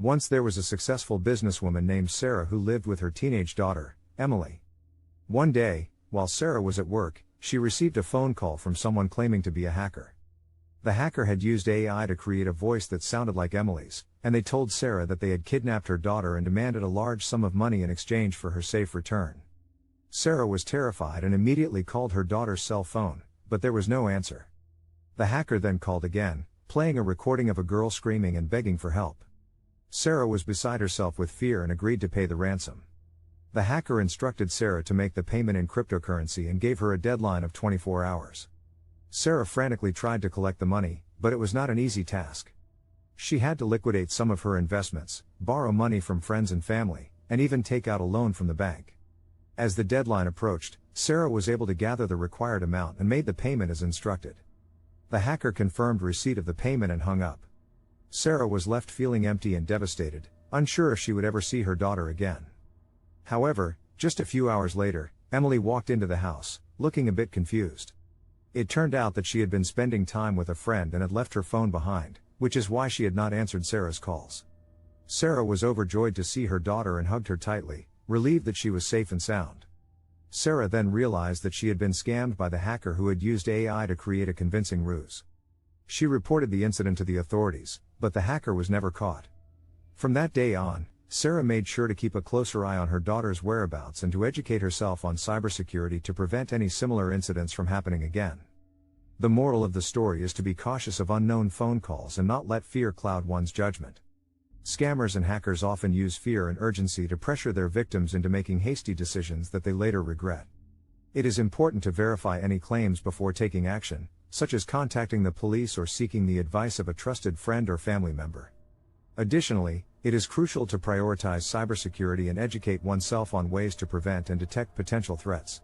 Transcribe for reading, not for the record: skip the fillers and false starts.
Once there was a successful businesswoman named Sarah who lived with her teenage daughter, Emily. One day, while Sarah was at work, she received a phone call from someone claiming to be a hacker. The hacker had used AI to create a voice that sounded like Emily's, and they told Sarah that they had kidnapped her daughter and demanded a large sum of money in exchange for her safe return. Sarah was terrified and immediately called her daughter's cell phone, but there was no answer. The hacker then called again, playing a recording of a girl screaming and begging for help. Sarah was beside herself with fear and agreed to pay the ransom. The hacker instructed Sarah to make the payment in cryptocurrency and gave her a deadline of 24 hours. Sarah frantically tried to collect the money, but it was not an easy task. She had to liquidate some of her investments, borrow money from friends and family, and even take out a loan from the bank. As the deadline approached, Sarah was able to gather the required amount and made the payment as instructed. The hacker confirmed receipt of the payment and hung up. Sarah was left feeling empty and devastated, unsure if she would ever see her daughter again. However, just a few hours later, Emily walked into the house, looking a bit confused. It turned out that she had been spending time with a friend and had left her phone behind, which is why she had not answered Sarah's calls. Sarah was overjoyed to see her daughter and hugged her tightly, relieved that she was safe and sound. Sarah then realized that she had been scammed by the hacker who had used AI to create a convincing ruse. She reported the incident to the authorities, but the hacker was never caught. From that day on, Sarah made sure to keep a closer eye on her daughter's whereabouts and to educate herself on cybersecurity to prevent any similar incidents from happening again. The moral of the story is to be cautious of unknown phone calls and not let fear cloud one's judgment. Scammers and hackers often use fear and urgency to pressure their victims into making hasty decisions that they later regret. It is important to verify any claims before taking action, such as contacting the police or seeking the advice of a trusted friend or family member. Additionally, it is crucial to prioritize cybersecurity and educate oneself on ways to prevent and detect potential threats.